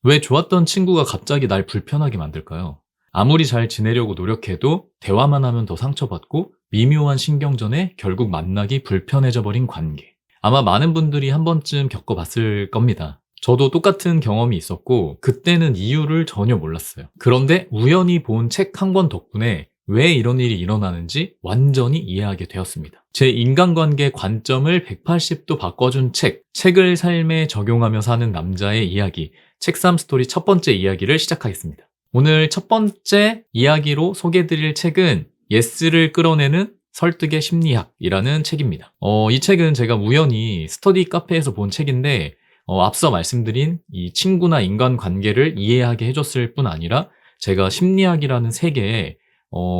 왜 좋았던 친구가 갑자기 날 불편하게 만들까요? 아무리 잘 지내려고 노력해도 대화만 하면 더 상처받고 미묘한 신경전에 결국 만나기 불편해져 버린 관계. 아마 많은 분들이 한 번쯤 겪어봤을 겁니다. 저도 똑같은 경험이 있었고 그때는 이유를 전혀 몰랐어요. 그런데 우연히 본 책 한 권 덕분에 왜 이런 일이 일어나는지 완전히 이해하게 되었습니다. 제 인간관계 관점을 180도 바꿔준 책을 삶에 적용하며 사는 남자의 이야기, 책삼 스토리 첫 번째 이야기를 시작하겠습니다. 오늘 첫 번째 이야기로 소개해드릴 책은 예스를 끌어내는 설득의 심리학이라는 책입니다. 이 책은 제가 우연히 스터디 카페에서 본 책인데 앞서 말씀드린 이 친구나 인간관계를 이해하게 해줬을 뿐 아니라 제가 심리학이라는 세계에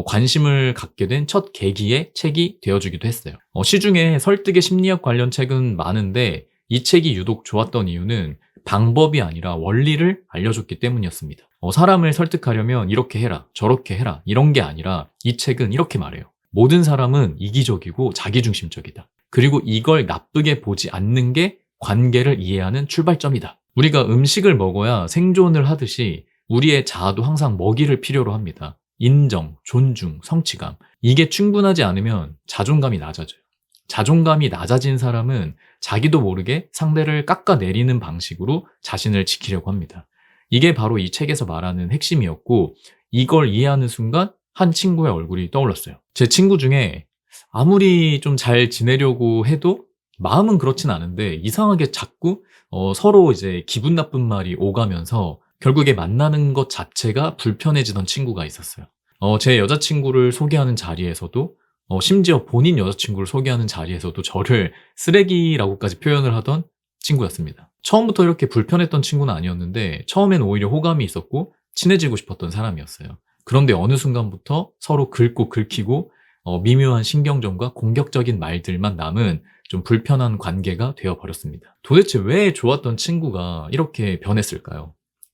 관심을 갖게 된 첫 계기의 책이 되어주기도 했어요. 시중에 설득의 심리학 관련 책은 많은데 이 책이 유독 좋았던 이유는 방법이 아니라 원리를 알려줬기 때문이었습니다. 사람을 설득하려면 이렇게 해라, 저렇게 해라 이런 게 아니라 이 책은 이렇게 말해요. 모든 사람은 이기적이고 자기중심적이다. 그리고 이걸 나쁘게 보지 않는 게 관계를 이해하는 출발점이다. 우리가 음식을 먹어야 생존을 하듯이 우리의 자아도 항상 먹이를 필요로 합니다. 인정, 존중, 성취감. 이게 충분하지 않으면 자존감이 낮아져요. 자존감이 낮아진 사람은 자기도 모르게 상대를 깎아내리는 방식으로 자신을 지키려고 합니다. 이게 바로 이 책에서 말하는 핵심이었고 이걸 이해하는 순간 한 친구의 얼굴이 떠올랐어요. 제 친구 중에 아무리 좀 잘 지내려고 해도 마음은 그렇진 않은데 이상하게 자꾸 서로 이제 기분 나쁜 말이 오가면서 결국에 만나는 것 자체가 불편해지던 친구가 있었어요. 제 여자친구를 소개하는 자리에서도 심지어 본인 여자친구를 소개하는 자리에서도 저를 쓰레기라고까지 표현을 하던 친구였습니다. 처음부터 이렇게 불편했던 친구는 아니었는데 처음엔 오히려 호감이 있었고 친해지고 싶었던 사람이었어요. 그런데 어느 순간부터 서로 긁고 긁히고 미묘한 신경전과 공격적인 말들만 남은 좀 불편한 관계가 되어버렸습니다. 도대체 왜 좋았던 친구가 이렇게 변했을까요?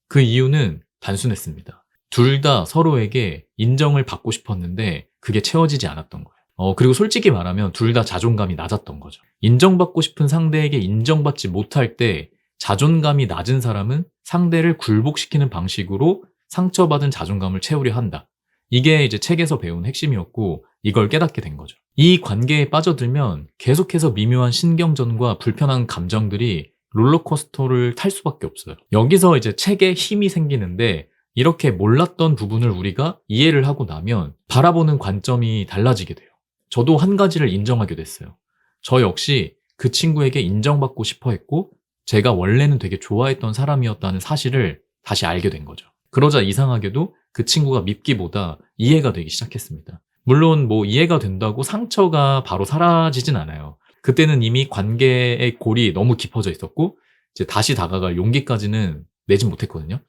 그 이유는 단순했습니다. 둘 다 서로에게 인정을 받고 싶었는데 그게 채워지지 않았던 거예요. 그리고 솔직히 말하면 둘 다 자존감이 낮았던 거죠. 인정받고 싶은 상대에게 인정받지 못할 때 자존감이 낮은 사람은 상대를 굴복시키는 방식으로 상처받은 자존감을 채우려 한다. 이게 이제 책에서 배운 핵심이었고 이걸 깨닫게 된 거죠. 이 관계에 빠져들면 계속해서 미묘한 신경전과 불편한 감정들이 롤러코스터를 탈 수밖에 없어요. 여기서 이제 책에 힘이 생기는데 이렇게 몰랐던 부분을 우리가 이해를 하고 나면 바라보는 관점이 달라지게 돼요. 저도 한 가지를 인정하게 됐어요. 저 역시 그 친구에게 인정받고 싶어 했고 제가 원래는 되게 좋아했던 사람이었다는 사실을 다시 알게 된 거죠. 그러자 이상하게도 그 친구가 밉기보다 이해가 되기 시작했습니다. 물론 뭐 이해가 된다고 상처가 바로 사라지진 않아요. 그때는 이미 관계의 골이 너무 깊어져 있었고 이제 다시 다가갈 용기까지는 내진 못했거든요.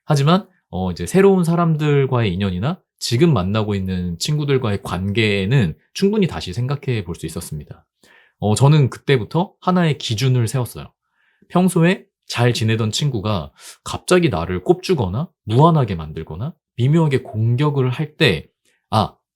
하지만 이제 새로운 사람들과의 인연이나 지금 만나고 있는 친구들과의 관계에는 충분히 다시 생각해 볼 수 있었습니다. 저는 그때부터 하나의 기준을 세웠어요. 평소에 잘 지내던 친구가 갑자기 나를 꼽주거나 무안하게 만들거나 미묘하게 공격을 할 때,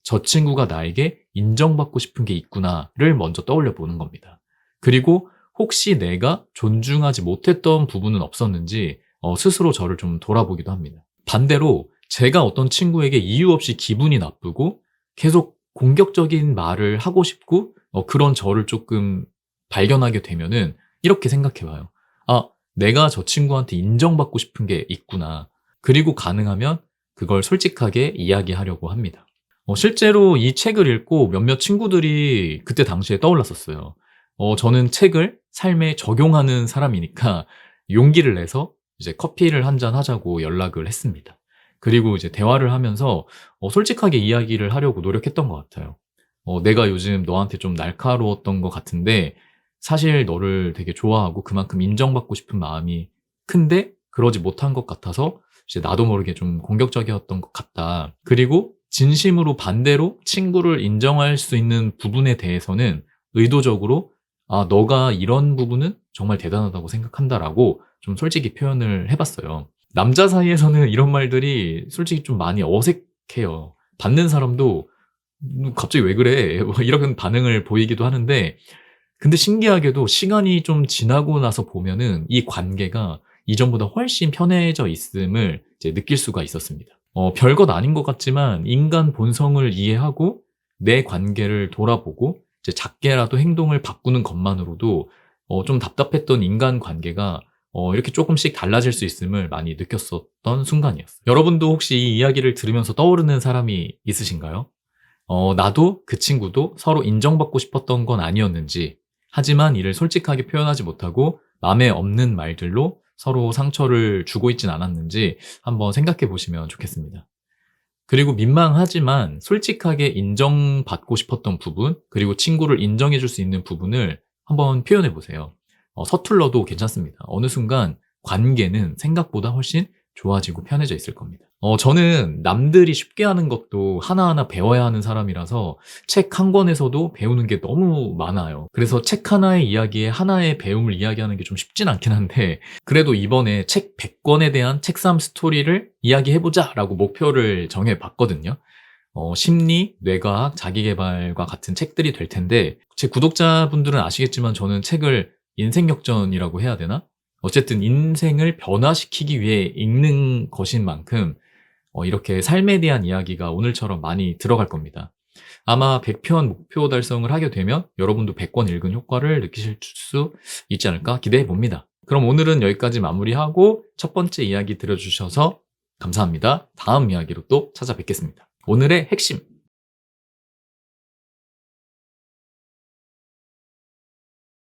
저 친구가 나에게 인정받고 싶은 게 있구나를 먼저 떠올려 보는 겁니다. 그리고 혹시 내가 존중하지 못했던 부분은 없었는지 스스로 저를 좀 돌아보기도 합니다. 반대로 제가 어떤 친구에게 이유 없이 기분이 나쁘고 계속 공격적인 말을 하고 싶고 그런 저를 조금 발견하게 되면은 이렇게 생각해 봐요. 내가 저 친구한테 인정받고 싶은 게 있구나. 그리고 가능하면 그걸 솔직하게 이야기하려고 합니다. 실제로 이 책을 읽고 몇몇 친구들이 그때 당시에 떠올랐었어요. 저는 책을 삶에 적용하는 사람이니까 용기를 내서 이제 커피를 한잔 하자고 연락을 했습니다. 그리고 이제 대화를 하면서 솔직하게 이야기를 하려고 노력했던 것 같아요. 내가 요즘 너한테 좀 날카로웠던 것 같은데 사실 너를 되게 좋아하고 그만큼 인정받고 싶은 마음이 큰데 그러지 못한 것 같아서 이제 나도 모르게 좀 공격적이었던 것 같다. 그리고 진심으로 반대로 친구를 인정할 수 있는 부분에 대해서는 의도적으로 너가 이런 부분은 정말 대단하다고 생각한다라고 좀 솔직히 표현을 해봤어요. 남자 사이에서는 이런 말들이 솔직히 좀 많이 어색해요. 받는 사람도 갑자기 왜 그래? 뭐 이런 반응을 보이기도 하는데 근데 신기하게도 시간이 좀 지나고 나서 보면은 이 관계가 이전보다 훨씬 편해져 있음을 이제 느낄 수가 있었습니다. 별것 아닌 것 같지만 인간 본성을 이해하고 내 관계를 돌아보고 이제 작게라도 행동을 바꾸는 것만으로도 좀 답답했던 인간 관계가 이렇게 조금씩 달라질 수 있음을 많이 느꼈었던 순간이었어요. 여러분도 혹시 이 이야기를 들으면서 떠오르는 사람이 있으신가요? 나도 그 친구도 서로 인정받고 싶었던 건 아니었는지, 하지만 이를 솔직하게 표현하지 못하고 맘에 없는 말들로 서로 상처를 주고 있진 않았는지 한번 생각해 보시면 좋겠습니다. 그리고 민망하지만 솔직하게 인정받고 싶었던 부분, 그리고 친구를 인정해 줄 수 있는 부분을 한번 표현해 보세요. 서툴러도 괜찮습니다. 어느 순간 관계는 생각보다 훨씬 좋아지고 편해져 있을 겁니다. 저는 남들이 쉽게 하는 것도 하나하나 배워야 하는 사람이라서 책 한 권에서도 배우는 게 너무 많아요. 그래서 책 하나의 이야기에 하나의 배움을 이야기하는 게 좀 쉽진 않긴 한데, 그래도 이번에 책 100권에 대한 책삼 스토리를 이야기해보자 라고 목표를 정해봤거든요. 심리, 뇌과학, 자기계발과 같은 책들이 될 텐데, 제 구독자분들은 아시겠지만 저는 책을 인생역전이라고 해야 되나? 어쨌든 인생을 변화시키기 위해 읽는 것인 만큼 이렇게 삶에 대한 이야기가 오늘처럼 많이 들어갈 겁니다. 아마 100편 목표 달성을 하게 되면 여러분도 100권 읽은 효과를 느끼실 수 있지 않을까 기대해 봅니다. 그럼 오늘은 여기까지 마무리하고 첫 번째 이야기 들어주셔서 감사합니다. 다음 이야기로 또 찾아뵙겠습니다. 오늘의 핵심!